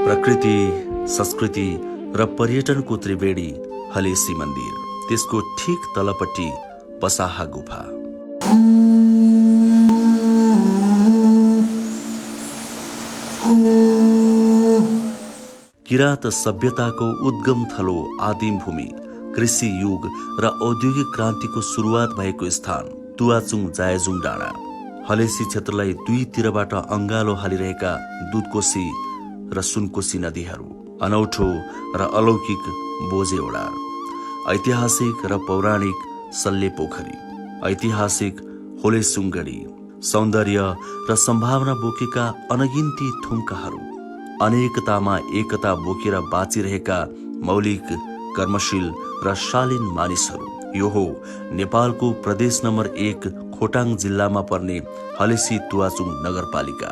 प्रकृति, संस्कृति र पर्यटनको त्रिवेणी हलेसी मन्दिर, त्यसको ठीक तलपट्टि पसाहा गुफा। किराँत सभ्यताको उद्गम थलो, आदिम भूमि, कृषि युग र औद्योगिक क्रान्तिको सुरुवात भएको स्थान तुवाचुङ जायजुङ डाँडा। हलेसी क्षेत्रलाई दुईतिरबाट अङ्गालो हालिरहेका दुधकोशी र सुनकोशी नदीहरू, अनौठो र अलौकिक बोझेओडा, ऐतिहासिक र पौराणिक सल्ले पोखरी, ऐतिहासिक होलेसुङगढी, सौन्दर्य र सम्भावना बोकेका अनगिन्ती थुम्काहरू, अनेकतामा एकता बोकेर बाँचिरहेका मौलिक, कर्मशील र शालीन मानिसहरू। यो हो नेपालको प्रदेश नम्बर 1 खोटाङ जिल्लामा पर्ने हलेसी तुवाचुङ नगरपालिका।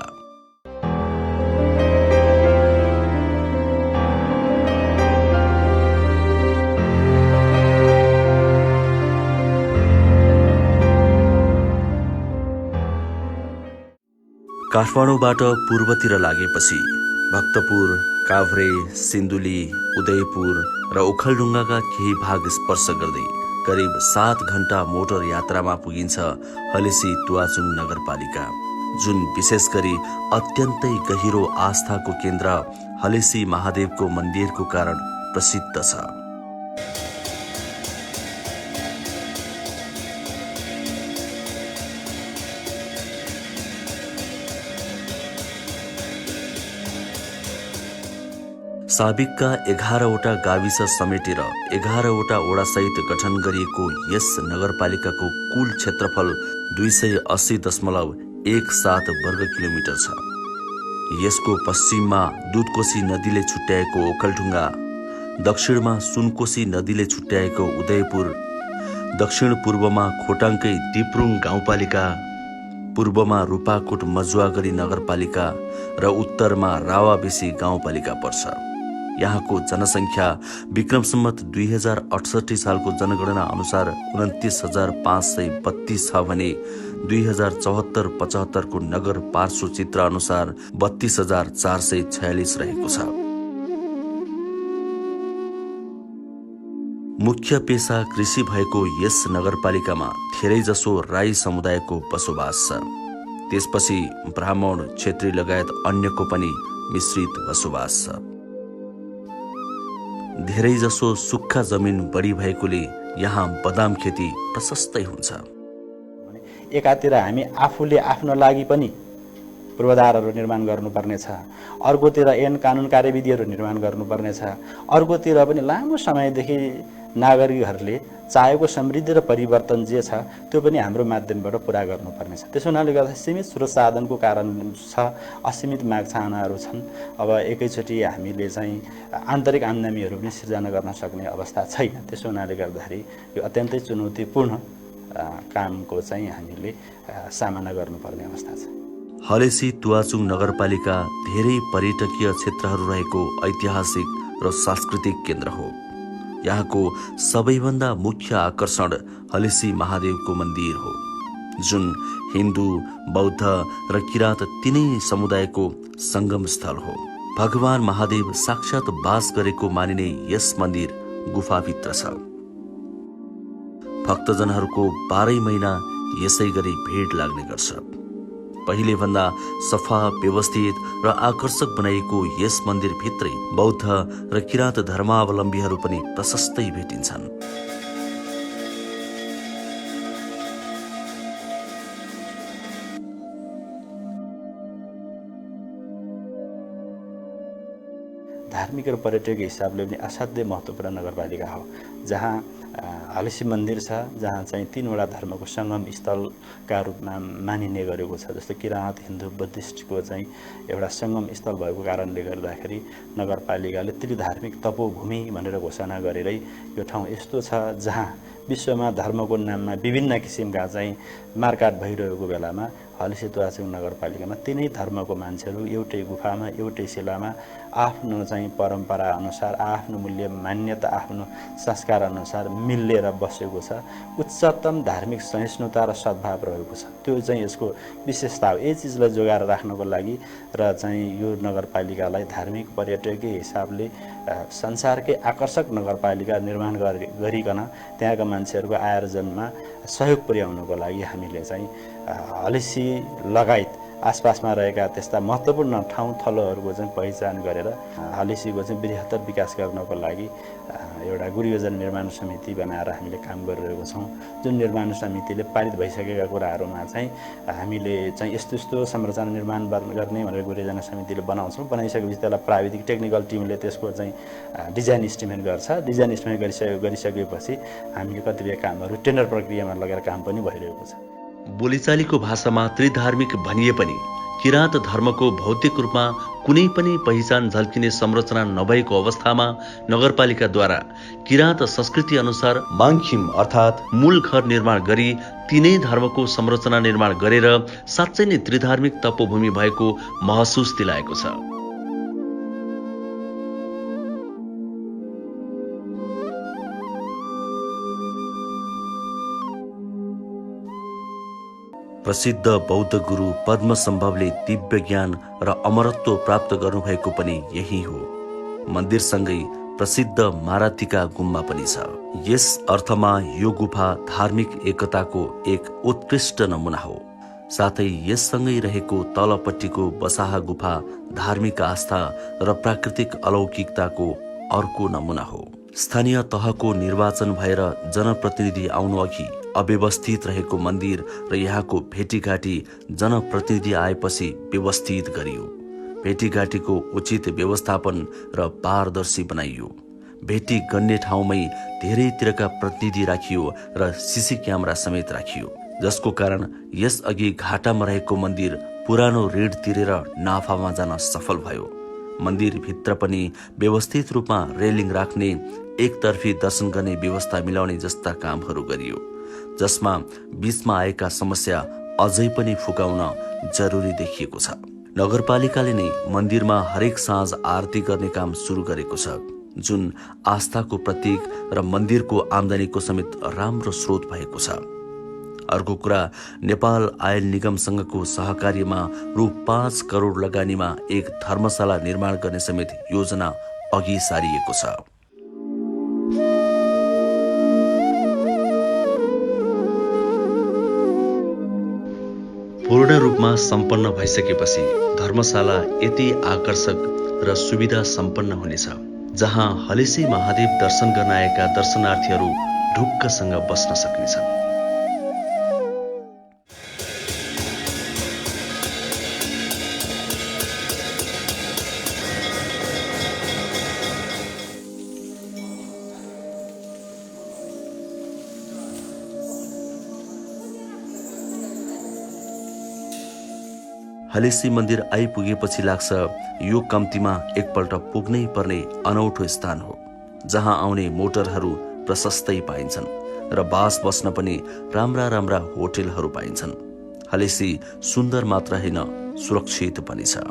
काठमाडौँबाट पूर्वतिर लागेपछि भक्तपुर, काभ्रे, सिन्धुली, उदयपुर र ओखलढुङ्गाका केही भाग स्पर्श गर्दै करिब 7 घण्टा मोटर यात्रामा पुगिन्छ हलेसी तुवाचुङ नगरपालिका, जुन विशेष गरी अत्यन्तै गहिरो आस्थाको केन्द्र हलेसी महादेवको मन्दिरको कारण प्रसिद्ध छ। साबिकका 11वटा गाविस समेटेर 11वटा वडासहित गठन गरिएको यस नगरपालिकाको कुल क्षेत्रफल 280.17 वर्ग किलोमिटर छ। यसको पश्चिममा दुधकोशी नदीले छुट्याएको ओखलढुङ्गा, दक्षिणमा सुनकोशी नदीले छुट्याएको उदयपुर, दक्षिण पूर्वमा खोटाङकै दिप्रुङ गाउँपालिका, पूर्वमा रूपाकोट मजुवागढी नगरपालिका र उत्तरमा रावाबेसी गाउँपालिका पर्छ। यहाँको जनसङ्ख्या विक्रम सम्वत 2068 सालको जनगणना अनुसार 29,532 छ भने 2074-75 को नगर पार्श्व चित्र अनुसार 32,446 रहेको छ। मुख्य पेशा कृषि भएको यस नगरपालिकामा धेरैजसो राई समुदायको बसोबास छ। त्यसपछि ब्राह्मण, क्षेत्री लगायत अन्यको पनि मिश्रित बसोबास छ। धेरैजसो सुक्खा जमिन बढी भएकोले यहाँ बदाम खेती प्रशस्तै हुन्छ। एकातिर हामी आफूले आफ्नो लागि पनि पूर्वाधारहरू निर्माण गर्नुपर्नेछ, अर्कोतिर ऐन कानुन कार्यविधिहरू निर्माण गर्नुपर्नेछ, अर्कोतिर पनि लामो समयदेखि नागरिकहरूले चाहेको समृद्धि र परिवर्तन जे छ त्यो पनि हाम्रो माध्यमबाट पुरा गर्नुपर्नेछ। त्यसो हुनाले गर्दा सीमित स्रोत साधनको कारण छ, असीमित माग चाहनाहरू छन्। अब एकैचोटि हामीले चाहिँ आन्तरिक आम्दानीहरू पनि सिर्जना गर्न सक्ने अवस्था छैन। त्यसो हुनाले गर्दाखेरि यो अत्यन्तै चुनौतीपूर्ण कामको चाहिँ हामीले सामना गर्नुपर्ने अवस्था छ। हलेसी तुवाचुङ नगरपालिका धेरै पर्यटकीय क्षेत्रहरू रहेको ऐतिहासिक र सांस्कृतिक केन्द्र हो। यहाँको सबैभन्दा मुख्य आकर्षण हलेसी महादेवको मन्दिर हो, जुन हिन्दू, बौद्ध र किराँत तिनै समुदायको संगम स्थल हो। भगवान महादेव साक्षात बास गरेको मानिने यस मन्दिर गुफाभित्र छ। भक्तजनहरूको 12 महिना यसै गरी भिड लाग्ने गर्छ। पहिले भन्दा सफा, व्यवस्थित र आकर्षक बनाइएको यस मन्दिरभित्रै बौद्ध र किराँत धर्मावलम्बीहरू पनि प्रशस्तै भेटिन्छन्। धार्मिक र पर्यटकीय हिसाबले पनि असाध्यै महत्त्वपूर्ण नगरपालिका हो, जहाँ हलेसी मन्दिर छ, जहाँ चाहिँ 3वटा धर्मको सङ्गम स्थलका रूपमा मानिने गरेको छ। जस्तो किराँत, हिन्दू, बुद्धिस्टको चाहिँ एउटा सङ्गम स्थल भएको कारणले गर्दाखेरि नगरपालिकाले त्रिधार्मिक तपोभूमि भनेर घोषणा गरेरै यो ठाउँ यस्तो छ जहाँ विश्वमा धर्मको नाममा विभिन्न किसिमका चाहिँ मारकाट भइरहेको बेलामा हलेसी तुवाचुङ नगरपालिकामा तिनै धर्मको मान्छेहरू एउटै गुफामा एउटै शिलामा आफ्नो चाहिँ परम्परा अनुसार आफ्नो मूल्य मान्यता आफ्नो संस्कार अनुसार मिलेर बसेको छ। उच्चतम धार्मिक सहिष्णुता र सद्भाव रहेको छ। त्यो चाहिँ यसको विशेषता हो। यही चिजलाई जोगाएर राख्नको लागि र चाहिँ यो नगरपालिकालाई धार्मिक पर्यटकीय हिसाबले संसारकै आकर्षक नगरपालिका निर्माण गरिकन त्यहाँका मान्छेहरूको आयोजनमा सहयोग पुर्याउनको लागि हामीले चाहिँ हलेसी लगायत आसपासमा रहेका त्यस्ता महत्त्वपूर्ण ठाउँ थलोहरूको चाहिँ पहिचान गरेर हलेसीको चाहिँ बृहत्तर विकास गर्नको लागि एउटा गुरुयोजना निर्माण समिति बनाएर हामीले काम गरिरहेको छौँ। जुन निर्माण समितिले पारित भइसकेका कुराहरूमा चाहिँ हामीले चाहिँ यस्तो यस्तो संरचना निर्माण गर्ने भनेर गुरुयोजना समितिले बनाउँछौँ। बनाइसकेपछि त्यसलाई प्राविधिक टेक्निकल टिमले त्यसको चाहिँ डिजाइन इस्टिमेट गर्छ। डिजाइन इस्टिमेट गरिसकेपछि हामीले कतिपय कामहरू टेन्डर प्रक्रियामा लगेर काम पनि भइरहेको छ। बोलीचालीको भाषामा त्रिधार्मिक भनिए पनि किराँत धर्मको भौतिक रूपमा कुनै पनि पहिचान झल्किने संरचना नभएको अवस्थामा नगरपालिकाद्वारा किराँत संस्कृति अनुसार माङखिम अर्थात् मूल घर निर्माण गरी तीनै धर्मको संरचना निर्माण गरेर साँच्चै नै त्रिधार्मिक तपोभूमि भएको महसुस दिलाएको छ। प्रसिद्ध बौद्ध गुरु पद्मसम्भवले दिव्य ज्ञान र अमरत्व प्राप्त गर्नुभएको पनि यही हो। मन्दिरसँगै प्रसिद्ध मारातिका गुम्बा पनि छ। यस अर्थमा यो गुफा धार्मिक एकताको एक उत्कृष्ट नमुना हो। साथै यससँगै रहेको तलपट्टिको बसाहा गुफा धार्मिक आस्था र प्राकृतिक अलौकिकताको अर्को नमुना हो। स्थानीय तहको निर्वाचन भएर जनप्रतिनिधि आउनु अघि अव्यवस्थित रहेको मन्दिर र यहाँको भेटीघाटी जनप्रतिनिधि आएपछि व्यवस्थित गरियो। भेटीघाटीको उचित व्यवस्थापन र पारदर्शी बनाइयो। भेटी गन्ने ठाउँमै धेरैतिरका प्रतिनिधि राखियो र सीसी क्यामेरा समेत राखियो, जसको कारण यसअघि घाटामा रहेको मन्दिर पुरानो ऋण तिरेर नाफामा जान सफल भयो। मन्दिरभित्र पनि व्यवस्थित रूपमा रेलिङ राख्ने, एकतर्फी दर्शन गर्ने व्यवस्था मिलाउने जस्ता कामहरू गरियो, जसमा बीचमा आएका समस्या अझै पनि फुकाउन जरुरी देखिएको छ। नगरपालिकाले नै मन्दिरमा हरेक साँझ आरती गर्ने काम सुरु गरेको छ, जुन आस्थाको प्रतीक र मन्दिरको आम्दानीको समेत राम्रो स्रोत भएको छ। अर्को कुरा, नेपाल आयल निगमसँगको सहकार्यमा रु 5 करोड लगानीमा एक धर्मशाला निर्माण गर्ने समेत योजना अघि सारिएको छ। पूर्ण रूपमा सम्पन्न भइसकेपछि धर्मशाला यति आकर्षक र सुविधा सम्पन्न हुनेछ, जहाँ हलेसी महादेव दर्शन गर्न आएका दर्शनार्थीहरू ढुक्कसँग बस्न सक्नेछन्। हलेसी मन्दिर आइपुगेपछि लाग्छ यो कम्तीमा एकपल्ट पुग्नै पर्ने अनौठो स्थान हो, जहाँ आउने मोटरहरू प्रशस्तै पाइन्छन् र बास बस्न पनि राम्रा राम्रा होटेलहरू पाइन्छन्। हलेसी सुन्दर मात्र होइन, सुरक्षित पनि छ।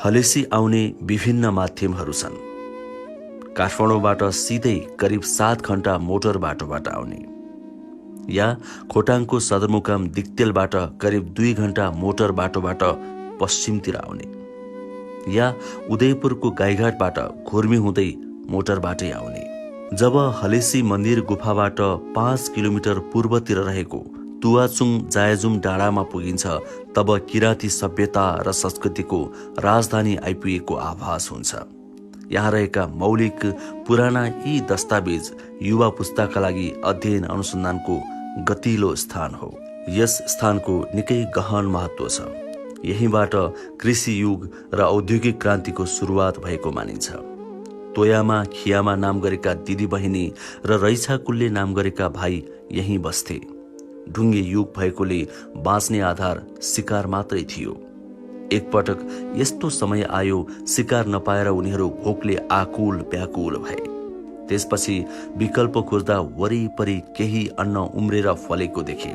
हलेसी आउने विभिन्न माध्यमहरू छन्। काठमाडौँबाट सिधै करिब 7 घण्टा मोटर बाटोबाट आउने, या खोटाङको सदरमुकाम दिक्तेलबाट करिब 2 घण्टा मोटर बाटोबाट पश्चिमतिर आउने, या उदयपुरको गाईघाटबाट घुर्मी हुँदै मोटरबाटै आउने। जब हलेसी मन्दिर गुफाबाट 5 किलोमिटर पूर्वतिर रहेको तुवाचुङ जायजुम डाँडामा पुगिन्छ, तब किराँती सभ्यता र संस्कृतिको राजधानी आइपुगेको आभास हुन्छ। यहाँ रहेका मौलिक पुराना यी दस्तावेज युवा पुस्ताका लागि अध्ययन अनुसन्धानको गतिलो स्थान हो। यस स्थानको निकै गहन महत्व छ। यहीँबाट कृषि युग र औद्योगिक क्रान्तिको सुरुवात भएको मानिन्छ। तोयामा खियामा नाम गरेका दिदी बहिनी र रैछाकुलले नाम गरेका भाइ यहीँ बस्थे। ढुङ्गे युग भएकोले बाँच्ने आधार शिकार मात्रै थियो। एकपटक यस्तो समय आयो शिकार नपाएर उनीहरू भोकले आकुल व्याकुल भए। त्यसपछि विकल्प खोज्दा वरिपरि केही अन्न उम्रेर फलेको देखे,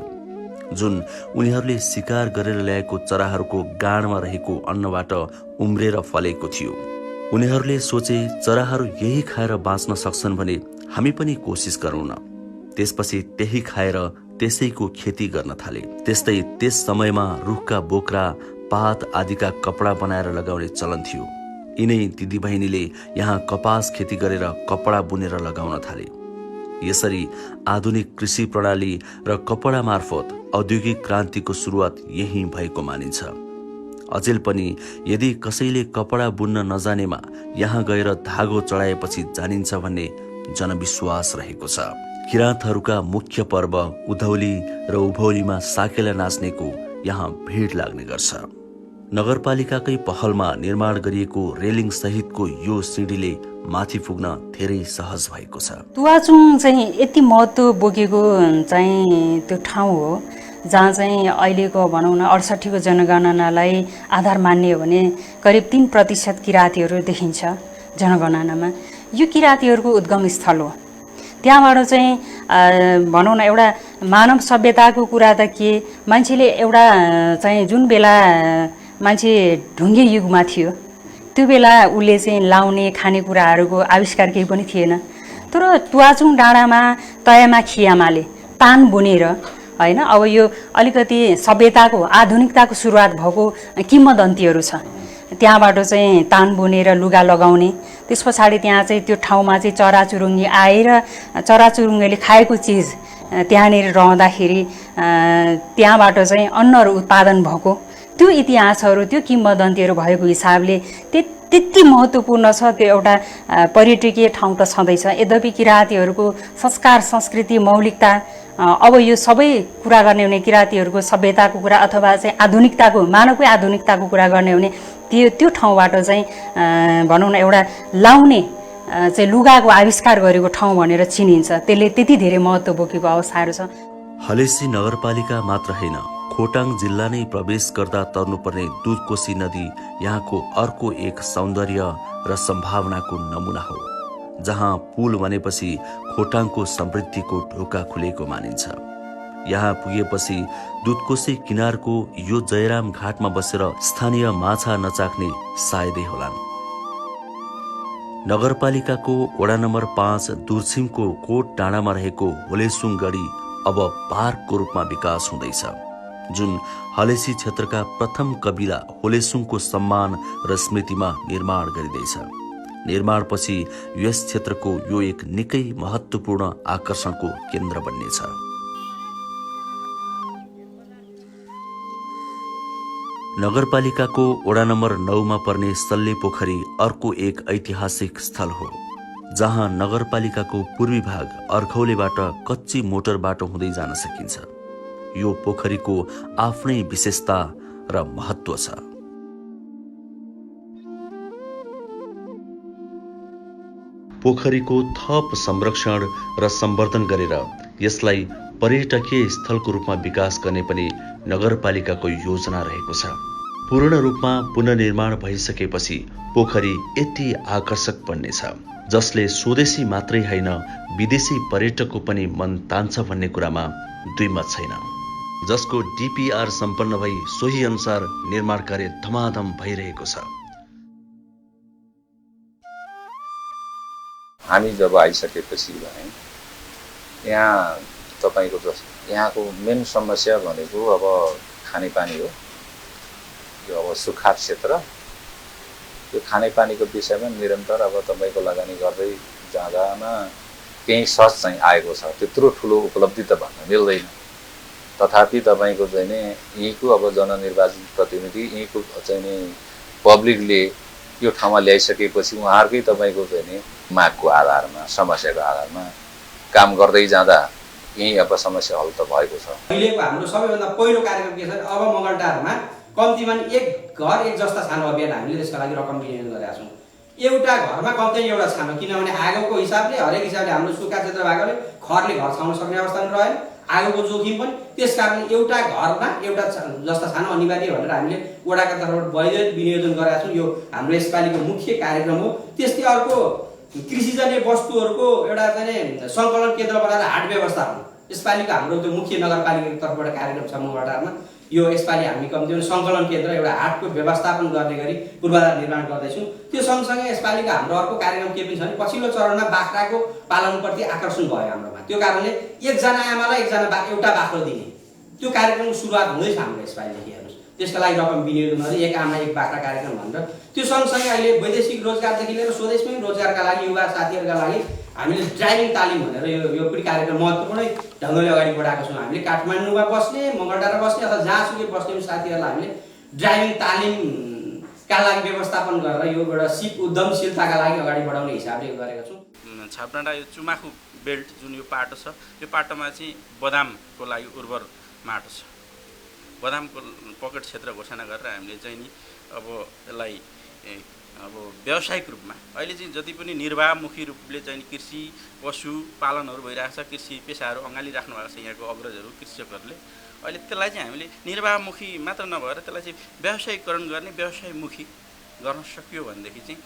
जुन उनीहरूले शिकार गरेर ल्याएको चराहरूको गाँडमा रहेको अन्नबाट उम्रेर फलेको थियो। उनीहरूले सोचे चराहरू यही खाएर बाँच्न सक्छन् भने हामी पनि कोसिस गरौँ न। त्यसपछि त्यही खाएर त्यसैको खेती गर्न थाले। त्यस्तै त्यस समयमा रुखका बोक्रा, पात आदिका कपडा बनाएर लगाउने चलन थियो। यिनै दिदीबहिनीले यहाँ कपास खेती गरेर कपडा बुनेर लगाउन थाले। यसरी आधुनिक कृषि प्रणाली र कपडा मार्फत औद्योगिक क्रान्तिको सुरुवात यही भएको मानिन्छ। अचेल पनि यदि कसैले कपडा बुन्न नजानेमा यहाँ गएर धागो चढाएपछि जानिन्छ भन्ने जनविश्वास रहेको छ। किराँतहरूका मुख्य पर्व उधौली र उभौलीमा साकेला नाच्नेको यहाँ भिड लाग्ने गर्छ। नगरपालिकाकै पहलमा निर्माण गरिएको रेलिङ सहितको यो सिँढीले माथि पुग्न धेरै सहज भएको छ। तुवाचुङ चाहिँ यति महत्त्व बोकेको चाहिँ त्यो ठाउँ हो जहाँ चाहिँ अहिलेको भनौँ न 68 को जनगणनालाई आधार मान्ने हो भने करिब 3% किराँतीहरू देखिन्छ जनगणनामा। यो किराँतीहरूको उद्गम स्थल हो। त्यहाँबाट चाहिँ भनौँ न एउटा मानव सभ्यताको कुरा त के, मान्छेले एउटा चाहिँ जुन बेला मान्छे ढुङ्गे युगमा थियो त्यो बेला उसले चाहिँ लाउने खानेकुराहरूको आविष्कार केही पनि थिएन। तर तुवाचुङ डाँडामा तयमा खियामाले तान बुनेर हैन, अब यो अलिकति सभ्यताको आधुनिकताको सुरुवात भएको किम्वदन्तीहरू छ। त्यहाँबाट चाहिँ तान बुनेर लुगा लगाउने, त्यस पछाडि त्यहाँ चाहिँ त्यो ठाउँमा चाहिँ चराचुरुङ्गी आएर चराचुरुङ्गीले खाएको चिज त्यहाँनिर रहँदाखेरि त्यहाँबाट चाहिँ अन्नहरू उत्पादन भएको त्यो इतिहासहरू, त्यो किम्वदन्तीहरू भएको हिसाबले त्यति महत्त्वपूर्ण छ। त्यो एउटा पर्यटकीय ठाउँ त छँदैछ। यद्यपि किराँतीहरूको संस्कार, संस्कृति, मौलिकता, अब यो सबै कुरा गर्ने हो भने किराँतीहरूको सभ्यताको कुरा अथवा चाहिँ आधुनिकताको, मानवकै आधुनिकताको कुरा गर्ने हो भने त्यो ठाउँबाट चाहिँ भनौँ न एउटा लाउने चाहिँ लुगाको आविष्कार गरेको ठाउँ भनेर चिनिन्छ। त्यसले त्यति धेरै महत्त्व बोकेको अवस्थाहरू छ। हलेसी नगरपालिका मात्र होइन, खोटाङ जिल्ला नै प्रवेश गर्दा तर्नुपर्ने दुधकोशी नदी यहाँको अर्को एक सौन्दर्य र सम्भावनाको नमुना हो, जहाँ पुल बनेपछि खोटाङको समृद्धिको ढोका खुलेको मानिन्छ। यहाँ पुगेपछि दुधकोशी किनारको यो जयराम घाटमा बसेर स्थानीय माछा नचाख्ने सायदै होलान्। नगरपालिकाको वडा नम्बर 5 दुर्छिमको कोट डाँडामा रहेको होलेसुङ गढी अब पार्कको रूपमा विकास हुँदैछ, जुन हलेसी क्षेत्रका प्रथम कबिला होलेसुङको सम्मान र स्मृतिमा निर्माण गरिँदैछ। निर्माणपछि यस क्षेत्रको यो एक निकै महत्त्वपूर्ण आकर्षणको केन्द्र बन्नेछ। नगरपालिकाको वडा नम्बर 9 मा पर्ने सल्ले पोखरी अर्को एक ऐतिहासिक स्थल हो, जहाँ नगरपालिकाको पूर्वी भाग अर्खौलेबाट कच्ची मोटर बाटो हुँदै जान सकिन्छ। यो पोखरीको आफ्नै विशेषता र महत्त्व छ। पोखरीको थप संरक्षण र सम्वर्धन गरेर यसलाई पर्यटकीय स्थलको रूपमा विकास गर्ने पनि नगरपालिकाको योजना रहेको छ। पूर्ण रूपमा पुनर्निर्माण भइसकेपछि पोखरी यति आकर्षक बन्नेछ जसले स्वदेशी मात्रै होइन विदेशी पर्यटकको पनि मन तान्छ भन्ने कुरामा दुई मत छैन। जसको डीपीआर सम्पन्न भई सोही अनुसार निर्माण कार्य धमाधम भइरहेको छ। हामी जब आइसकेपछि भने यहाँ तपाईको जस्तो यहाँको मेन समस्या भनेको अब खानेपानी हो। यो अब सुक्खा क्षेत्र, यो खानेपानीको विषयमा निरन्तर अब तपाईको लगानी गर्दै जाँदामा केही सच चाहिँ आएको छ। त्यत्रो ठुलो उपलब्धि त भन्न मिल्दैन। तथापि तपाईको चाहिँ नि यहीँको अब जननिर्वाचित प्रतिनिधि यहीँको चाहिँ नि पब्लिकले यो ठाउँमा ल्याइसकेपछि उहाँहरूकै तपाईको चाहिँ नि मागको आधारमा, समस्याको आधारमा काम गर्दै जाँदा यही अब समस्या हल त भएको छ। अहिलेको हाम्रो सबैभन्दा पहिलो कार्यक्रम के छ, अब मङ्गलटारमा कम्तीमा एक घर एक जस्ता छानो अभियान हामीले त्यसका लागि रकम विनियोजन गरेका छौँ। एउटा घरमा कम्ती एउटा छानो, किनभने आगोको हिसाबले हरेक हिसाबले हाम्रो सुक्खा क्षेत्र भएकोले खरले घर छाउन सक्ने अवस्था पनि रहेन। आगोको जोखिम पनि। त्यसकारण एउटा घरमा एउटा जस्ता छानो अनिवार्य भनेर हामीले वडाका तर्फबाट बजेट विनियोजन गरेका छौँ। यो हाम्रो यसपालिको मुख्य कार्यक्रम हो। त्यस्तै अर्को कृषिजन्य वस्तुहरूको एउटा चाहिँ सङ्कलन केन्द्र बनाएर हाट व्यवस्थापन यसपालिको हाम्रो त्यो मुख्य नगरपालिकाको तर्फबाट कार्यक्रम छ मगरटारमा। यो यसपालि हामी कम्ती सङ्कलन केन्द्र एउटा हाटको व्यवस्थापन गर्ने गरी पूर्वाधार निर्माण गर्दैछौँ। त्यो सँगसँगै यसपालिको हाम्रो अर्को कार्यक्रम के पनि छ भने पछिल्लो चरणमा बाख्राको पालनप्रति आकर्षण भयो हाम्रोमा। त्यो कारणले एकजना आमालाई एउटा बाख्रो दिने त्यो कार्यक्रमको सुरुवात हुँदैछ हाम्रो यसपालिदेखि। हेर्नुहोस्, त्यसका लागि रकम विनियोजन गरी एक आमा एक बाख्रा कार्यक्रम भनेर। त्यो सँगसँगै अहिले वैदेशिक रोजगारदेखि लिएर स्वदेशमै रोजगारका लागि युवा साथीहरूका लागि हामीले ड्राइभिङ तालिम भनेर यो पनि कार्यक्रम महत्त्वपूर्णै ढङ्गले अगाडि बढाएको छौँ। हामीले काठमाडौँमा बस्ने, मगरडाँडा बस्ने अथवा जहाँसुकै बस्ने साथीहरूलाई हामीले ड्राइभिङ तालिमका लागि व्यवस्थापन गरेर यो एउटा उद्यमशीलताका लागि अगाडि बढाउने हिसाबले गरेका छौँ। छापडाँडा यो चुमाखु बेल्ट जुन यो पाटो छ, यो पाटोमा चाहिँ बदामको लागि उर्वर माटो छ। बदामको पकेट क्षेत्र घोषणा गरेर हामीले चाहिँ नि अब यसलाई व्यावसायिक रूपमा अहिले चाहिँ जति पनि निर्वाहमुखी रूपले चाहिँ कृषि पशुपालनहरू भइरहेको छ, कृषि पेसाहरू अँगालिराख्नु भएको छ यहाँको अग्रजहरू कृषकहरूले। अहिले त्यसलाई चाहिँ हामीले निर्वाहमुखी मात्र नभएर त्यसलाई चाहिँ व्यावसायिकरण गर्ने, व्यवसायमुखी गर्न सकियो भनेदेखि चाहिँ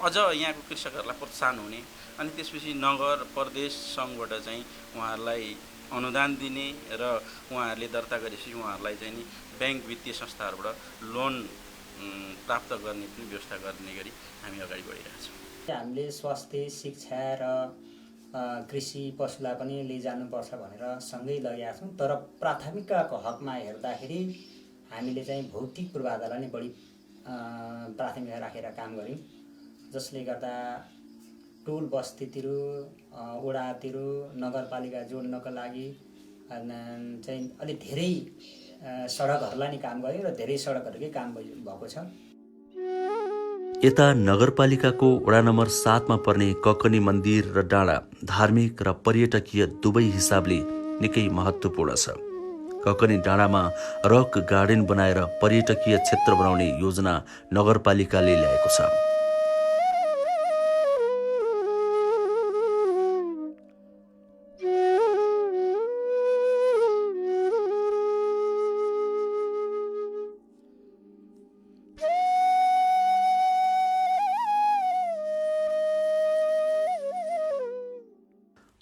अझ यहाँको कृषकहरूलाई प्रोत्साहन हुने। अनि त्यसपछि नगर प्रदेश सङ्घबाट चाहिँ उहाँहरूलाई अनुदान दिने र उहाँहरूले दर्ता गरेपछि उहाँहरूलाई चाहिँ नि ब्याङ्क वित्तीय संस्थाहरूबाट लोन प्राप्त गर्ने पनि व्यवस्था गर्ने गरी हामी अगाडि बढिरहेका छौँ। हामीले स्वास्थ्य, शिक्षा र कृषि पशुलाई पनि लैजानुपर्छ भनेर सँगै लगेका छौँ। तर प्राथमिकताको हकमा हेर्दाखेरि हामीले चाहिँ भौतिक पूर्वाधारलाई नै बढी प्राथमिकता राखेर काम गऱ्यौँ, जसले गर्दा टोल बस्तीतिर, वडातिर नगरपालिका जोड्नको लागि चाहिँ अलि धेरै सडकहरूलाई नि काम गर्यो र धेरै सडकहरूकै काम भएको छ। यता नगरपालिकाको वडा नम्बर 7 मा पर्ने ककनी मन्दिर र डाँडा धार्मिक र पर्यटकीय दुवै हिसाबले निकै महत्त्वपूर्ण छ। ककनी डाँडामा रक गार्डन बनाएर पर्यटकीय क्षेत्र बनाउने योजना नगरपालिकाले ल्याएको छ।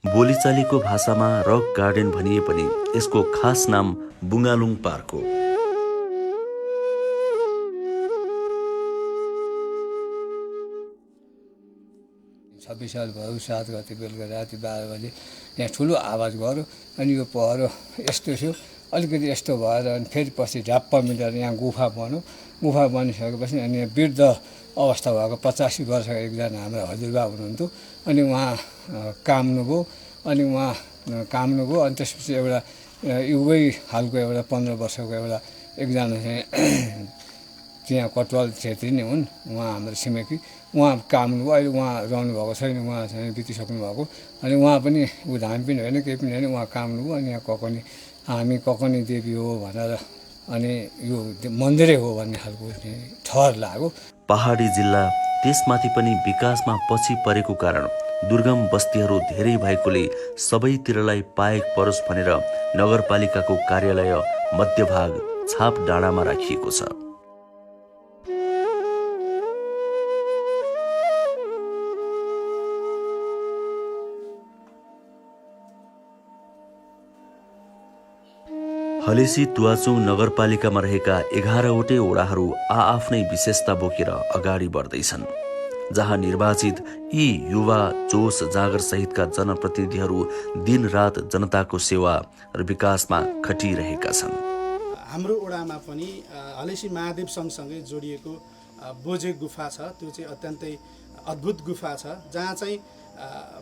बोलीचालीको भाषामा रक गार्डन भनिए पनि यसको खास नाम बुङ्गालुङ पार्क हो। छब्बिस साल भयो, 7 गते बेलुका राति 12 बजे यहाँ ठुलो आवाज गऱ्यो। अनि यो पहिरो यस्तो थियो, अलिकति यस्तो भएर अनि फेरि पछि झ्याप्प मिलेर यहाँ गुफा बन्यो। गुफा बनिसकेपछि अनि वृद्ध अवस्था भएको 85 वर्षको एकजना हाम्रो हजुरबा हुनुहुन्थ्यो। अनि उहाँ काम्नुभयो। अनि त्यसपछि एउटा युवै खालको एउटा 15 वर्षको एउटा एकजना चाहिँ त्यहाँ कटवाल छेत्री नै हुन्, उहाँ हाम्रो छिमेकी। उहाँ काम्नुभयो। अहिले उहाँ रहनुभएको छैन, उहाँ चाहिँ बितिसक्नु भएको। अनि उहाँ पनि धामी पनि होइन, केही पनि होइन, उहाँ काम्नुभयो। अनि यहाँ हामी ककनी देवी हो भनेर अनि यो मन्दिरै हो भन्ने खालको ठहर लाग्यो। पहाडी जिल्ला त्यसमाथि पनि विकासमा पछि परेको कारण दुर्गम बस्तीहरू धेरै भएकोले सबैतिरलाई पाएक परोस् भनेर नगरपालिकाको कार्यालय मध्यभाग छाप डाँडामा राखिएको छ। हलेसी तुवाचुङ नगरपालिकामा रहेका 11वटै वडाहरू आआफ्नै विशेषता बोकेर अगाडि बढ्दैछन्, जहाँ निर्वाचित यी युवा जोश जागर सहितका जनप्रतिनिधिहरू दिनरात जनताको सेवा र विकासमा खटिरहेका छन्। हाम्रो वडामा पनि हलेसी महादेव सँगसँगै जोडिएको बोजे गुफा छ। त्यो चाहिँ अत्यन्तै अद्भुत गुफा छ, जहाँ चाहिँ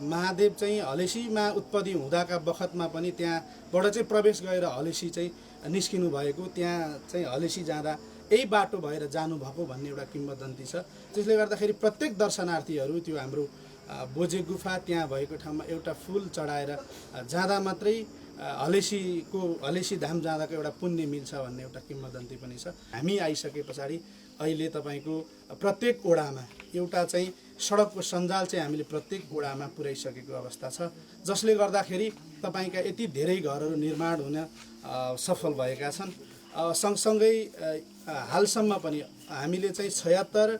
महादेव चाहिँ हलेसीमा उत्पत्ति हुँदाका बखतमा पनि त्यहाँबाट चाहिँ प्रवेश गरेर हलेसी चाहिँ निस्किनु भएको, त्यहाँ चाहिँ हलेसी जाँदा यही बाटो भएर जानुभएको भन्ने एउटा किम्वदन्ती छ। त्यसले गर्दाखेरि प्रत्येक दर्शनार्थीहरू त्यो हाम्रो बोजे गुफा त्यहाँ भएको ठाउँमा एउटा फुल चढाएर जाँदा मात्रै हलेसी धाम जाँदाको एउटा पुण्य मिल्छ भन्ने एउटा किम्वदन्ती पनि छ। हामी आइसके पछाडि अहिले तपाईँको प्रत्येक वडामा एउटा चाहिँ सडकको सञ्जाल चाहिँ हामीले प्रत्येक वडामा पुर्याइसकेको अवस्था छ, जसले गर्दाखेरि तपाईँका यति धेरै घरहरू निर्माण हुन सफल भएका छन्। सँगसँगै हालसम्म पनि हामीले चाहिँ 76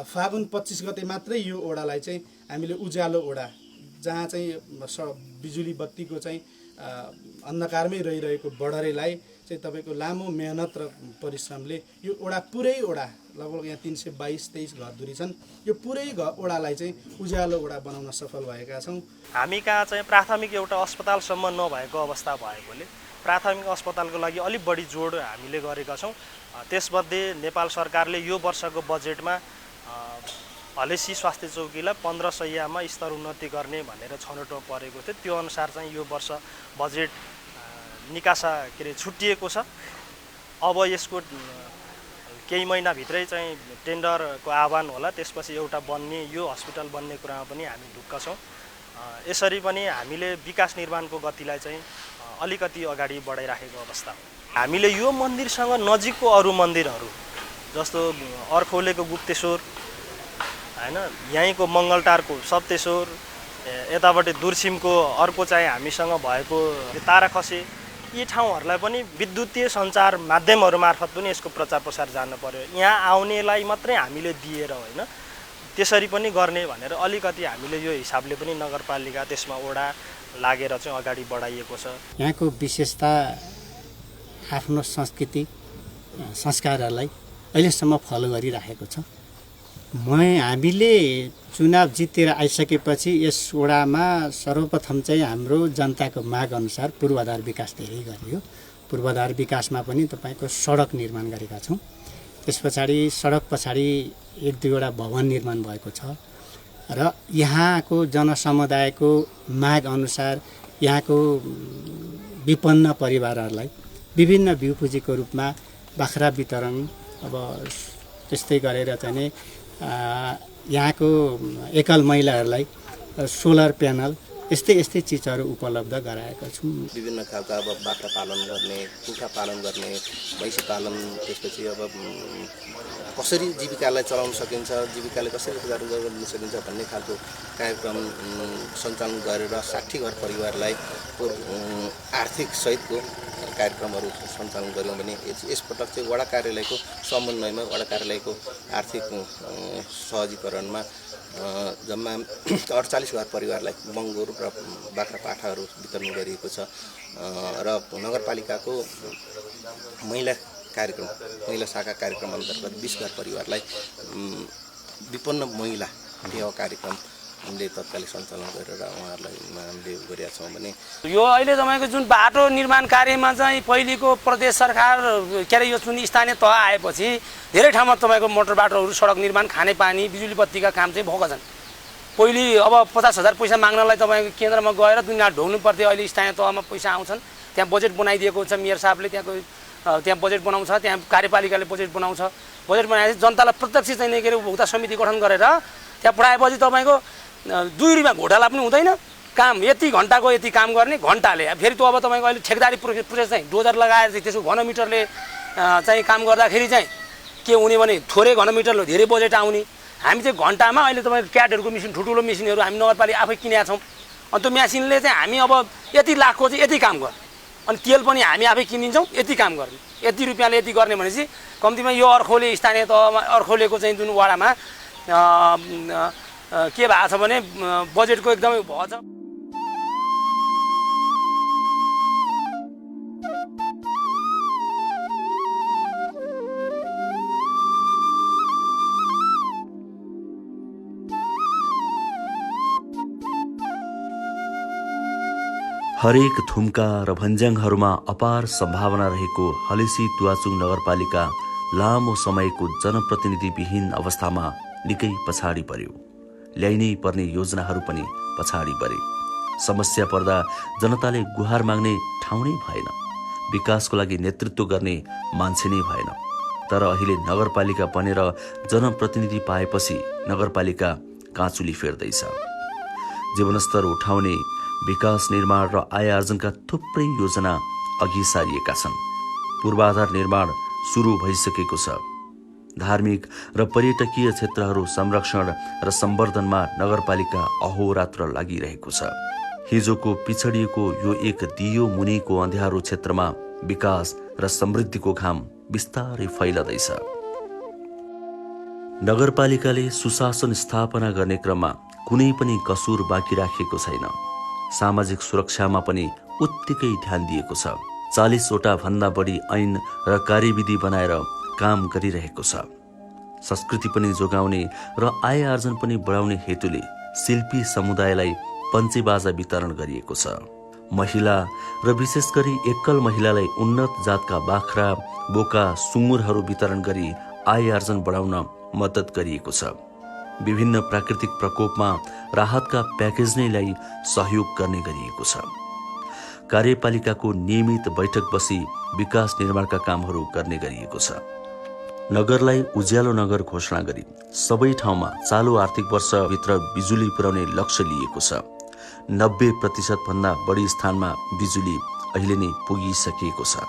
फागुन 25 गते मात्रै यो ओडालाई चाहिँ हामीले उज्यालो ओडा, जहाँ चाहिँ बिजुली बत्तीको चाहिँ अन्धकारमै रहिरहेको बढरेलाई चाहिँ तपाईँको लामो मेहनत र परिश्रमले यो ओडा पुरै ओडा लगभग यहाँ 322-23 घरधुरी छन्, यो पुरै ओडालाई चाहिँ उज्यालो ओडा बनाउन सफल भएका छौँ। हामी कहाँ चाहिँ प्राथमिक एउटा अस्पतालसम्म नभएको अवस्था भएकोले प्राथमिक अस्पतालको लागि अलिक बढी जोड हामीले गरेका छौँ। त्यसमध्ये नेपाल सरकारले यो वर्षको बजेटमा हलेसी स्वास्थ्य चौकीलाई 15 शय्यामा स्तर उन्नति गर्ने भनेर छनौटमा परेको थियो। त्यो अनुसार चाहिँ यो वर्ष बजेट निकासा छुट्टिएको छ। अब यसको केही महिनाभित्रै चाहिँ टेन्डरको आह्वान होला, त्यसपछि एउटा बन्ने यो हस्पिटल बन्ने कुरामा पनि हामी ढुक्क छौँ। यसरी पनि हामीले विकास निर्माणको गतिलाई चाहिँ अलिकति अगाडि बढाइराखेको अवस्था हो। हामीले यो मन्दिरसँग नजिकको अरू मन्दिरहरू जस्तो अर्खौलेको गुप्तेश्वर हैन, यहीँको मङ्गलटारको सप्तेश्वर, यताबाट दुर्सिमको अर्को चाहिँ हामीसँग भएको ताराखसे, यी ठाउँहरूलाई पनि विद्युतीय सञ्चार माध्यमहरू मार्फत पनि यसको प्रचार प्रसार जानु पर्यो। यहाँ आउनेलाई मात्रै हामीले दिएर होइन, त्यसरी पनि गर्ने भनेर अलिकति हामीले यो हिसाबले पनि नगरपालिका त्यसमा ओडा लागेर चाहिँ अगाडि बढाइएको छ। यहाँको विशेषता आफ्नो संस्कृति संस्कारहरूलाई अहिलेसम्म फलो गरिराखेको छ। हामीले चुनाव जितेर आइसकेपछि यस वडामा सर्वप्रथम चाहिँ हाम्रो जनताको माग अनुसार पूर्वाधार विकास धेरै गरियो। पूर्वाधार विकासमा पनि तपाईँको सडक निर्माण गरेका छौँ। त्यस पछाडि सडक पछाडि 1-2वटा भवन निर्माण भएको छ र यहाँको जनसमुदायको माग अनुसार यहाँको विपन्न परिवारहरूलाई विभिन्न बिउ पुँजीको रूपमा बाख्रा वितरण, अब त्यस्तै गरेर चाहिँ यहाँको एकल महिलाहरूलाई सोलर प्यानल, यस्तै चिजहरू उपलब्ध गराएका छौँ। विभिन्न खालका अब बाख्रा पालन गर्ने, कुखुरा पालन गर्ने, भैँसी पालन, त्यसपछि अब कसरी जीविकालाई चलाउन सकिन्छ, जीविकाले कसरी गुजारा गर्न सकिन्छ भन्ने खालको कार्यक्रम सञ्चालन गरेर 60 घर परिवारलाई आर्थिक सहितको कार्यक्रमहरू सञ्चालन गऱ्यौँ भने यसपटक चाहिँ वडा कार्यालयको समन्वयमा वडा कार्यालयको आर्थिक सहजीकरणमा जम्मा 48 घर परिवारलाई बङ्गुर र बाख्रा पाठाहरू वितरण गरिएको छ र नगरपालिकाको महिला शाखा कार्यक्रम अन्तर्गत 20 घर परिवारलाई विपन्न महिला विवाह कार्यक्रम हामीले तत्कालै सञ्चालन गरेर उहाँहरूलाई हामीले गरेका छौँ। भने यो अहिले तपाईँको जुन बाटो निर्माण कार्यमा चाहिँ पहिलेको प्रदेश सरकार यो जुन स्थानीय तह आएपछि धेरै ठाउँमा तपाईँको मोटर बाटोहरू, सडक निर्माण, खानेपानी, बिजुली बत्तीका काम चाहिँ भएका छन्। पहिले अब 50,000 पैसा माग्नलाई तपाईँको केन्द्रमा गएर दुनियाँ ढोग्नु पर्थ्यो। अहिले स्थानीय तहमा पैसा आउँछन्, त्यहाँ बजेट बनाइदिएको हुन्छ। मेयर साहबले त्यहाँ बजेट बनाउँछ, त्यहाँ कार्यपालिकाले बजेट बनाउँछ। बजेट बनाएपछि जनतालाई प्रत्यक्ष चाहिँ उपभोक्ता समिति गठन गरेर त्यहाँ पढाएपछि तपाईँको 2 रुपियाँ घोटाला पनि हुँदैन। काम यति घन्टाको यति काम गर्ने घन्टाले। फेरि त्यो अब तपाईँको अहिले ठेकदारी प्रोसेस चाहिँ डोजर लगाएर चाहिँ त्यसको घनमिटरले चाहिँ काम गर्दाखेरि चाहिँ के हुने भने थोरै घनमिटरले धेरै बजेट आउने। हामी चाहिँ घन्टामा अहिले तपाईँको क्याटहरूको मेसिन, ठुल्ठुलो मेसिनहरू हामी नगरपालिका आफै किनेका छौँ। अनि त्यो मेसिनले चाहिँ हामी अब यति लाखको चाहिँ यति काम गर्ने, अनि तेल पनि हामी आफै किनिदिन्छौँ, यति काम गर्ने, यति रुपियाँले यति गर्ने भनेपछि कम्तीमा यो अर्खौले स्थानीय तहमा अर्खौलेको चाहिँ जुन वडामा के भएको छ भने बजेटको एकदमै भएछ। हरेक थुम्का र भन्ज्याङहरूमा अपार सम्भावना रहेको हलेसी तुवाचुङ नगरपालिका लामो समयको जनप्रतिनिधिविहीन अवस्थामा निकै पछाडि पर्यो। ल्याइनै पर्ने योजनाहरू पनि पछाडि परे। समस्या पर्दा जनताले गुहार माग्ने ठाउँ नै भएन, विकासको लागि नेतृत्व गर्ने मान्छे नै भएन। तर अहिले नगरपालिका बनेर जनप्रतिनिधि पाएपछि नगरपालिका काँचुली फेर्दैछ। जीवनस्तर उठाउने, विकास निर्माण र आय आर्जनका थुप्रै योजना अघि सारिएका छन्। पूर्वाधार निर्माण सुरु भइसकेको छ। धार्मिक र पर्यटकीय क्षेत्रहरू संरक्षण र सम्वर्धनमा नगरपालिका अहोरात्र लागिरहेको छ। हिजोको पिछडिएको यो एक दियो मुनिको अँध्यारो क्षेत्रमा विकास र समृद्धिको घाम बिस्तारै फैलदैछ। नगरपालिकाले सुशासन स्थापना गर्ने क्रममा कुनै पनि कसुर बाँकी राखेको छैन। सामाजिक सुरक्षामा पनि उत्तिकै ध्यान दिएको छ। 40वटा भन्दा बढी ऐन र कार्यविधि बनाएर काम गरिरहेको छ। संस्कृति पनि जोगाउने र आय आर्जन पनि बढाउने हेतुले शिल्पी समुदायलाई पञ्चेबाजा वितरण गरिएको छ। महिला र विशेष गरी एकल महिलालाई उन्नत जातका बाख्रा, बोका, सुँगुरहरू वितरण गरी आय आर्जन बढाउन मद्दत गरिएको छ। विभिन्न प्राकृतिक प्रकोपमा राहतका प्याकेज नै ल्याई सहयोग गर्ने गरिएको छ। कार्यपालिकाको नियमित बैठक बसी विकास निर्माणका कामहरू गर्ने गरिएको छ। नगरलाई उज्यालो नगर घोषणा गरी सबै ठाउँमा चालु आर्थिक वर्षभित्र बिजुली पुर्याउने लक्ष्य लिएको छ। 90% भन्दा बढी स्थानमा बिजुली अहिले नै पुगिसकिएको छ।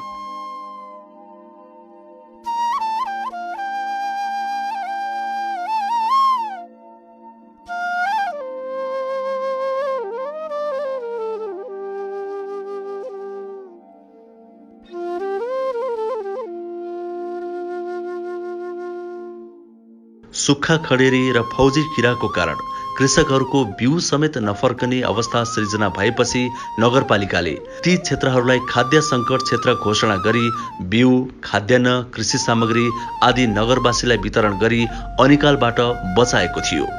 सुक्खा खडेरी र फौजी किराको कारण कृषकहरूको बिउ समेत नफर्कने अवस्था सृजना भएपछि नगरपालिकाले ती क्षेत्रहरूलाई खाद्य सङ्कट क्षेत्र घोषणा गरी बिउ, खाद्यान्न, कृषि सामग्री आदि नगरवासीलाई वितरण गरी अनिकालबाट बचाएको थियो।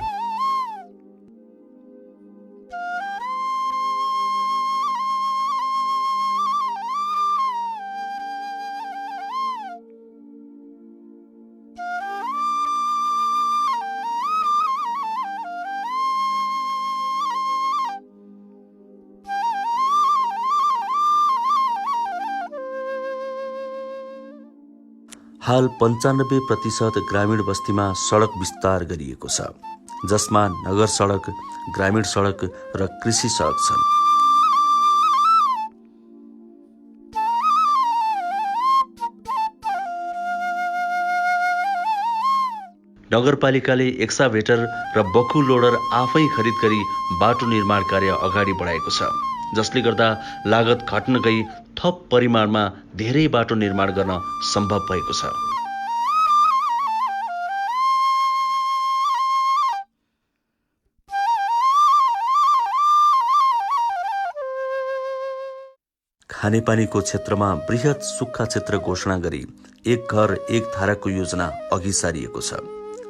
हाल 95% ग्रामीण बस्तीमा सडक विस्तार गरिएको छ, जसमा नगर सडक, ग्रामीण सडक र कृषि सडक छन्। नगरपालिकाले एक्साभेटर र बखु लोडर आफै खरिद गरी बाटो निर्माण कार्य अगाडि बढाएको छ, जसले गर्दा लागत घट्न गई थप परिमाणमा धेरै बाटो निर्माण गर्न सम्भव भएको छ। खानेपानीको क्षेत्रमा बृहत सुक्खा क्षेत्र घोषणा गरी एक घर एक धाराको योजना अघि सारिएको छ,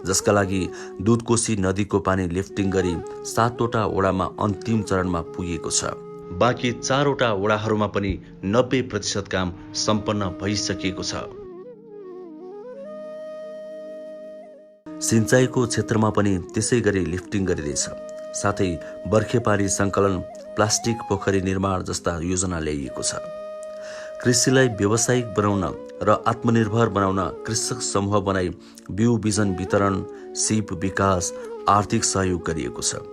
जसका लागि दुधकोशी नदीको पानी लिफ्टिङ गरी 7वटा वडामा अन्तिम चरणमा पुगेको छ। बाँकी 4वटा वडाहरूमा पनि 90% काम सम्पन्न भइसकिएको छ। सिंचाइको क्षेत्रमा पनि त्यसै गरी लिफ्टिङ गरिँदैछ। साथै बर्खेपानी सङ्कलन, प्लास्टिक पोखरी निर्माण जस्ता योजना ल्याइएको छ। कृषिलाई व्यावसायिक बनाउन र आत्मनिर्भर बनाउन कृषक समूह बनाई बिउ बिजन वितरण, सिप विकास, आर्थिक सहयोग गरिएको छ।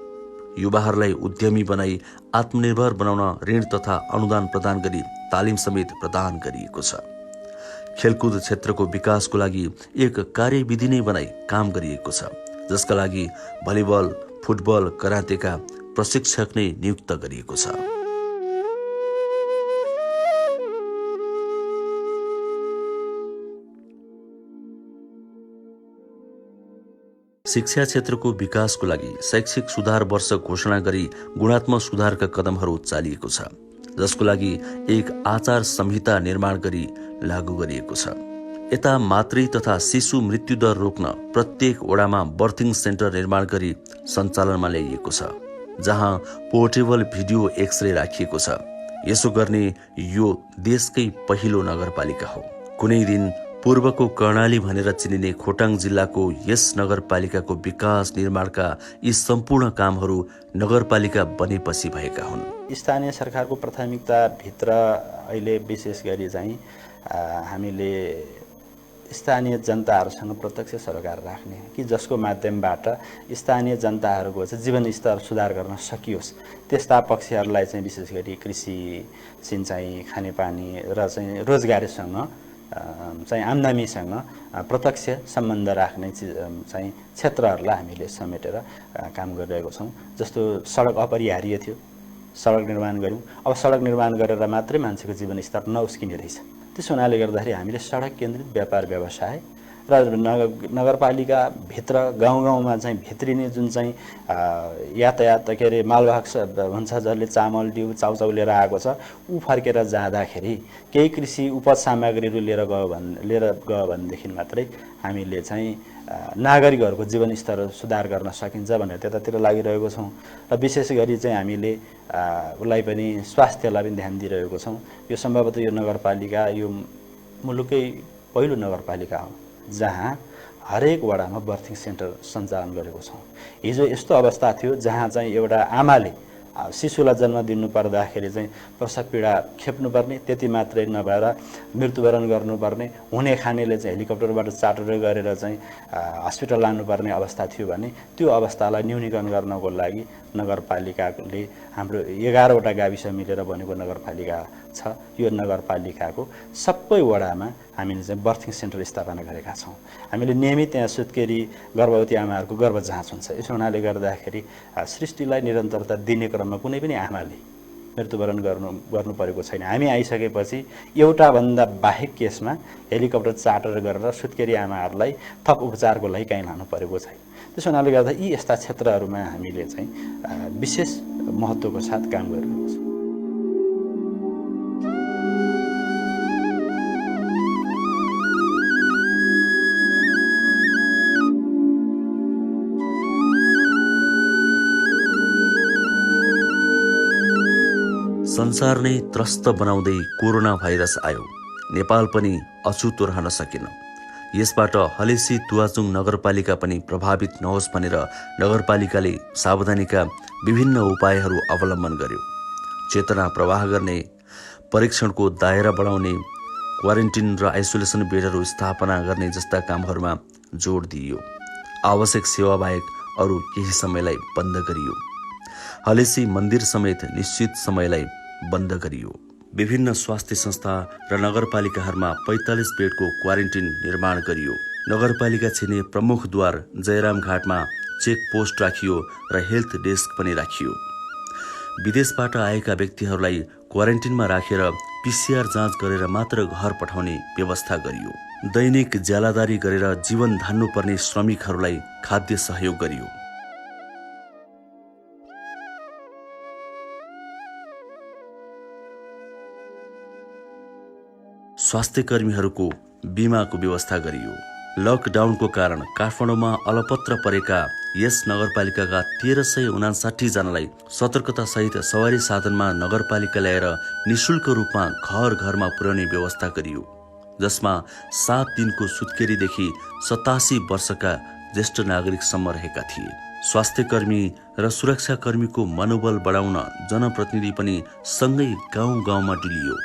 युवाहरूलाई उद्यमी बनाई आत्मनिर्भर बनाउन ऋण तथा अनुदान प्रदान गरी तालिम समेत प्रदान गरिएको छ। खेलकुद क्षेत्रको विकासको लागि एक कार्यविधि नै बनाई काम गरिएको छ, जसका लागि भलिबल, फुटबल, करातेका प्रशिक्षक नै नियुक्त गरिएको छ। शिक्षा क्षेत्रको विकासको लागि शैक्षिक सुधार वर्ष घोषणा गरी गुणात्मक सुधारका कदमहरू चालिएको छ, जसको लागि एक आचार संहिता निर्माण गरी लागू गरिएको छ। यता मातृ तथा शिशु मृत्युदर रोक्न प्रत्येक वडामा बर्थिङ सेन्टर निर्माण गरी सञ्चालनमा ल्याइएको छ, जहाँ पोर्टेबल भिडियो एक्सरे राखिएको छ। यसो गर्ने यो देशकै पहिलो नगरपालिका हो। कुनै दिन पूर्वको कर्णाली भनेर चिनिने खोटाङ जिल्लाको यस नगरपालिकाको विकास निर्माणका यी सम्पूर्ण कामहरू नगरपालिका बनेपछि भएका हुन्। स्थानीय सरकारको प्राथमिकता भित्र अहिले विशेष गरी चाहिँ हामीले स्थानीय जनताहरूसँग प्रत्यक्ष सरोकार राख्ने कि जसको माध्यमबाट स्थानीय जनताहरूको चाहिँ जीवनस्तर सुधार गर्न सकियोस्, त्यस्ता पक्षहरूलाई चाहिँ विशेष गरी कृषि, सिँचाइ, खानेपानी र चाहिँ रोजगारीसँग चाहिँ आम्दानीसँग प्रत्यक्ष सम्बन्ध राख्ने चाहिँ क्षेत्रहरूलाई हामीले समेटेर काम गरिरहेको छौँ। जस्तो सडक अपरिहार्य थियो, सडक निर्माण गऱ्यौँ। अब सडक निर्माण गरेर मात्रै मान्छेको जीवनस्तर नउस्किने रहेछ। त्यसो हुनाले गर्दाखेरि हामीले सडक केन्द्रित व्यापार व्यवसाय र नगरपालिकाभित्र गाउँ गाउँमा चाहिँ भित्रिने जुन चाहिँ यातायात के अरे मालवाहक हुन्छ, जसले चामल डिउ चाउचाउ लिएर आएको छ, ऊ फर्केर जाँदाखेरि केही कृषि उपज सामग्रीहरू लिएर गयो भनेदेखि मात्रै हामीले चाहिँ नागरिकहरूको जीवनस्तर सुधार गर्न सकिन्छ भनेर त्यतातिर लागिरहेको छौँ। र विशेष गरी चाहिँ हामीले उसलाई पनि स्वास्थ्यलाई पनि ध्यान दिइरहेको छौँ। यो सम्भवतः यो नगरपालिका यो मुलुकै पहिलो नगरपालिका हो जहाँ हरेक वडामा बर्थिङ सेन्टर सञ्चालन गरेको छौँ। हिजो यस्तो अवस्था थियो जहाँ चाहिँ एउटा आमाले शिशुलाई जन्म दिनु पर्दाखेरि चाहिँ प्रसव पीडा खेप्नुपर्ने, त्यति मात्रै नभएर मृत्युवरण गर्नुपर्ने, हुने खानेले चाहिँ हेलिकप्टरबाट चार्टर गरेर चाहिँ हस्पिटल लानुपर्ने अवस्था थियो भने त्यो अवस्थालाई न्यूनीकरण गर्नको लागि नगरपालिकाले हाम्रो 11वटा गाविस मिलेर बनेको नगरपालिका छ। यो नगरपालिकाको सबै वडामा हामीले चाहिँ बर्थिङ सेन्टर स्थापना गरेका छौँ। हामीले नियमित त्यहाँ सुत्केरी गर्भवती आमाहरूको गर्भ जाँच हुन्छ। यसो हुनाले गर्दाखेरि सृष्टिलाई निरन्तरता दिने क्रममा कुनै पनि आमाले मृत्युवरण गर्नु परेको छैन। हामी आइसकेपछि एउटाभन्दा बाहेक केसमा हेलिकप्टर चार्टर गरेर सुत्केरी आमाहरूलाई थप उपचारको लागि कहीँ लानु परेको छैन। त्यसो हुनाले गर्दा यी यस्ता क्षेत्रहरूमा हामीले चाहिँ विशेष महत्त्वको साथ काम गरिरहेको छौँ। संसार नै त्रस्त बनाउँदै कोरोना भाइरस आयो। नेपाल पनि अछुतो रहन सकेन। यसबाट हलेसी तुवाचुङ नगरपालिका पनि प्रभावित नहोस् भनेर नगरपालिकाले सावधानीका विभिन्न उपायहरू अवलम्बन गर्यो। चेतना प्रवाह गर्ने, परीक्षणको दायरा बढाउने, क्वारेन्टिन र आइसोलेसन बेडहरू स्थापना गर्ने जस्ता कामहरूमा जोड दिइयो। आवश्यक सेवा बाहेक अरू केही समयलाई बन्द गरियो। हलेसी मन्दिर समेत निश्चित समयलाई बन्द गरियो। विभिन्न स्वास्थ्य संस्था र नगरपालिकाहरूमा 45 बेडको क्वारेन्टिन निर्माण गरियो। नगरपालिका छिर्ने प्रमुख द्वार जयराम घाटमा चेक पोस्ट राखियो र हेल्थ डेस्क पनि राखियो। विदेशबाट आएका व्यक्तिहरूलाई क्वारेन्टिनमा राखेर PCR जाँच गरेर मात्र घर पठाउने व्यवस्था गरियो। दैनिक ज्यालादारी गरेर जीवन धान्नुपर्ने श्रमिकहरूलाई खाद्य सहयोग गरियो। स्वास्थ्य कर्मीहरूको बिमाको व्यवस्था गरियो। लकडाउनको कारण काठमाडौँमा अलपत्र परेका यस नगरपालिकाका 1359 जनालाई सतर्कतासहित सवारी साधनमा नगरपालिका ल्याएर निशुल्क रूपमा घर घरमा पुर्याउने व्यवस्था गरियो, जसमा 7 दिनको सुत्केरीदेखि 87 वर्षका ज्येष्ठ नागरिकसम्म रहेका थिए। स्वास्थ्य कर्मी र सुरक्षा कर्मीको मनोबल बढाउन जनप्रतिनिधि पनि सँगै गाउँ गाउँमा डुलियो।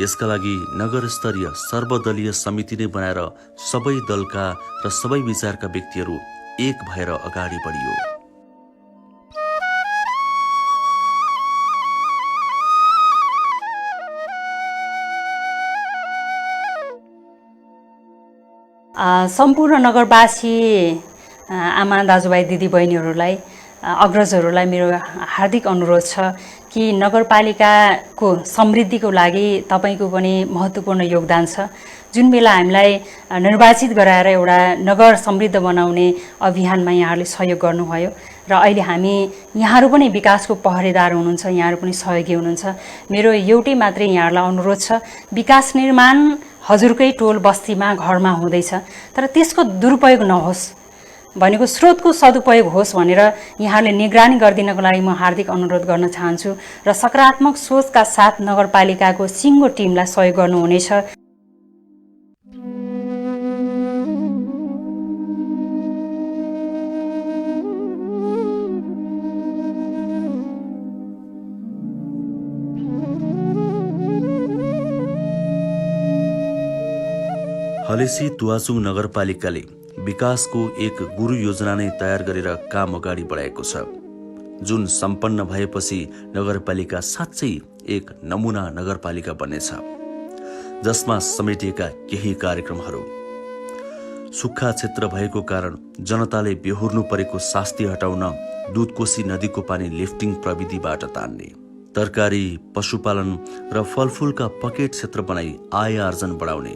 यसका लागि नगर स्तरीय सर्वदलीय समिति नै बनाएर सबै दलका र सबै विचारका व्यक्तिहरू एक भएर अगाडि बढियो। सम्पूर्ण नगरवासी आमा दाजुभाइ दिदीबहिनीहरूलाई अग्रजहरूलाई मेरो हार्दिक अनुरोध छ कि नगरपालिकाको समृद्धिको लागि तपाईँको पनि महत्त्वपूर्ण योगदान छ। जुन बेला हामीलाई निर्वाचित गराएर एउटा नगर समृद्ध बनाउने अभियानमा यहाँहरूले सहयोग गर्नुभयो र अहिले हामी यहाँहरू पनि विकासको पहरेदार हुनुहुन्छ, यहाँहरू पनि सहयोगी हुनुहुन्छ। मेरो एउटै मात्रै यहाँहरूलाई अनुरोध छ, विकास निर्माण हजुरकै टोल बस्तीमा घरमा हुँदैछ, तर त्यसको दुरुपयोग नहोस् भनेको स्रोतको सदुपयोग होस् भनेर यहाँहरूले निगरानी गरिदिनको लागि म हार्दिक अनुरोध गर्न चाहन्छु र सकारात्मक सोचका साथ नगरपालिकाको सिङ्गो टिमलाई सहयोग गर्नुहुनेछ। हलेसी तुवाचुङ नगरपालिकाले विकासको एक गुरु योजना नै तयार गरेर काम अगाडि बढाएको छ, जुन सम्पन्न भएपछि नगरपालिका साँच्चै एक नमुना नगरपालिका बन्नेछ, जसमा समेटिएका केही कार्यक्रमहरू: सुक्खा क्षेत्र भएको कारण जनताले बेहोर्नु परेको शास्ति हटाउन दुधकोशी नदीको पानी लिफ्टिङ प्रविधिबाट तान्ने, तरकारी, पशुपालन र फलफूलका पकेट क्षेत्र बनाई आय आर्जन बढाउने,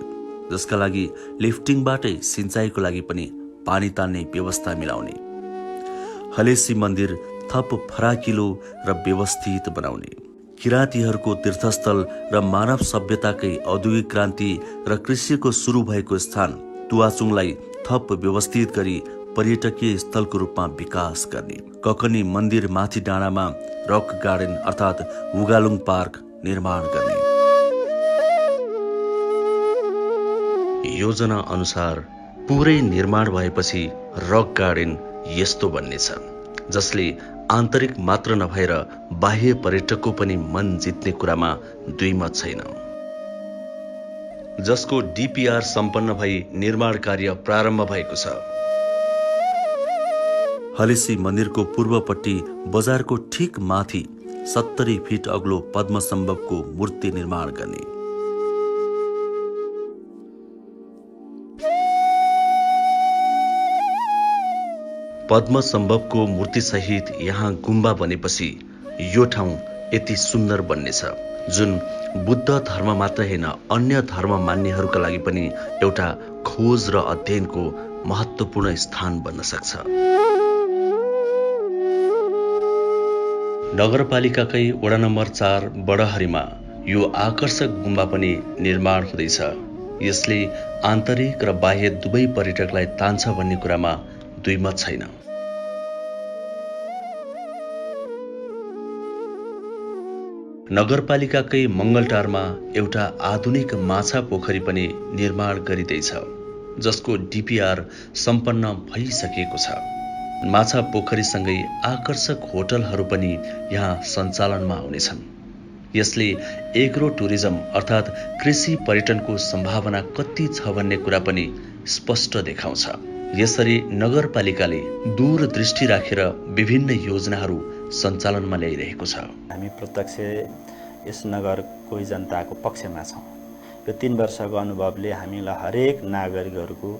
जसका लागि लिफ्टिङबाटै सिंचाइको लागि पनि पानी तान्ने व्यवस्था मिलाउने, हलेसी मन्दिर थप फराकिलो र व्यवस्थित बनाउने, किराँतीहरूको तीर्थस्थल र मानव सभ्यताकै औद्योगिक क्रान्ति र कृषिको सुरु भएको स्थान तुवाचुङलाई थप व्यवस्थित गरी पर्यटकीय स्थलको रूपमा विकास गर्ने, ककनी मन्दिर माथि डाँडामा रक गार्डन अर्थात् उगालुङ पार्क निर्माण गर्ने। योजना अनुसार पुरै निर्माण भएपछि रक गार्डन यस्तो बन्नेछ जसले आन्तरिक मात्र नभएर बाह्य पर्यटकको पनि मन जित्ने कुरामा दुई मत छैन। जसको डीपीआर सम्पन्न भई निर्माण कार्य प्रारम्भ भएको छ। हलेसी मन्दिरको पूर्वपट्टि बजारको ठिक माथि 70 फिट अग्लो पद्मसम्भवको मूर्ति निर्माण गर्ने, पद्मसम्भवको मूर्तिसहित यहाँ गुम्बा बनेपछि यो ठाउँ यति सुन्दर बन्नेछ जुन बुद्ध धर्म मात्र हैन अन्य धर्म मान्नेहरूका लागि पनि एउटा खोज र अध्ययनको महत्त्वपूर्ण स्थान बन्न सक्छ। नगरपालिकाकै वडा नम्बर 4 बडहरीमा यो आकर्षक गुम्बा पनि निर्माण हुँदैछ। यसले आन्तरिक र बाह्य दुवै पर्यटकलाई तान्छ भन्ने कुरामा दुई मत छैन। नगरपालिकाकै मंगलटारमा एउटा आधुनिक माछा पोखरी पनि निर्माण गरिँदैछ जसको डीपीआर सम्पन्न भइसकेको छ। माछा पोखरीसँगै आकर्षक होटलहरू पनि यहाँ सञ्चालनमा आउनेछन्। यसले एग्रो टुरिज्म अर्थात् कृषि पर्यटनको सम्भावना कति छ भन्ने कुरा पनि स्पष्ट देखाउँछ। यसरी नगरपालिकाले दूरदृष्टि राखेर विभिन्न योजनाहरू सञ्चालनमा ल्याइरहेको छ। हामी प्रत्यक्ष यस नगरको जनताको पक्षमा छौँ। यो 3 वर्षको अनुभवले हामीलाई हरेक नागरिकहरूको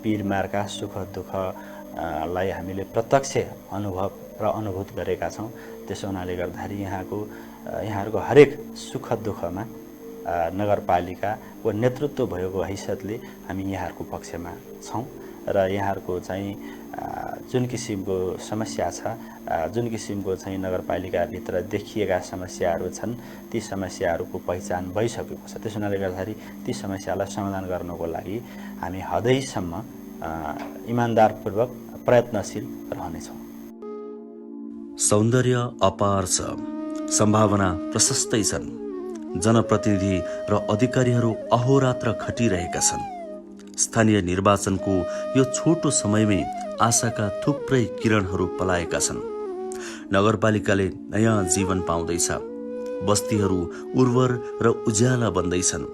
पीरमार्का सुख दुःख लाई हामीले प्रत्यक्ष अनुभव र अनुभूत गरेका छौँ। त्यसो हुनाले गर्दाखेरि यहाँहरूको हरेक सुख दुःखमा नगरपालिकाको नेतृत्व भएको हैसियतले हामी यहाँहरूको पक्षमा छौँ र यहाँहरूको चाहिँ जुन किसिमको समस्या छ, जुन किसिमको चाहिँ नगरपालिकाभित्र देखिएका समस्याहरू छन्, ती समस्याहरूको पहिचान भइसकेको छ। त्यसो हुनाले गर्दाखेरि ती समस्यालाई समाधान गर्नको लागि हामी हदैसम्म इमानदारपूर्वक प्रयत्नशील रहनेछौँ। सौन्दर्य अपार छ, सम्भावना प्रशस्तै छन्। जनप्रतिनिधि र अधिकारीहरू अहोरात्र खटिरहेका छन्। स्थानीय निर्वाचनको यो छोटो समयमै आशाका थुप्रै किरणहरू पलाएका छन्। नगरपालिकाले नयाँ जीवन पाउँदैछ। बस्तीहरू उर्वर र उज्याला बन्दैछन्।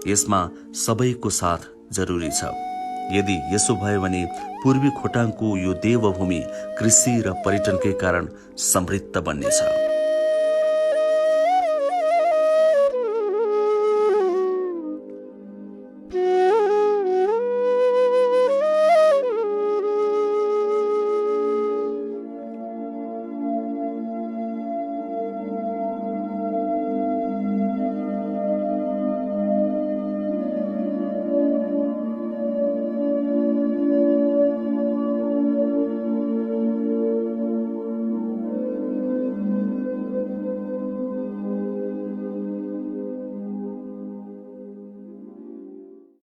यसमा सबैको साथ जरुरी छ। यदि यसो भयो भने पूर्वी खोटाङको यो देवभूमि कृषि र पर्यटनकै कारण समृद्ध बन्नेछ।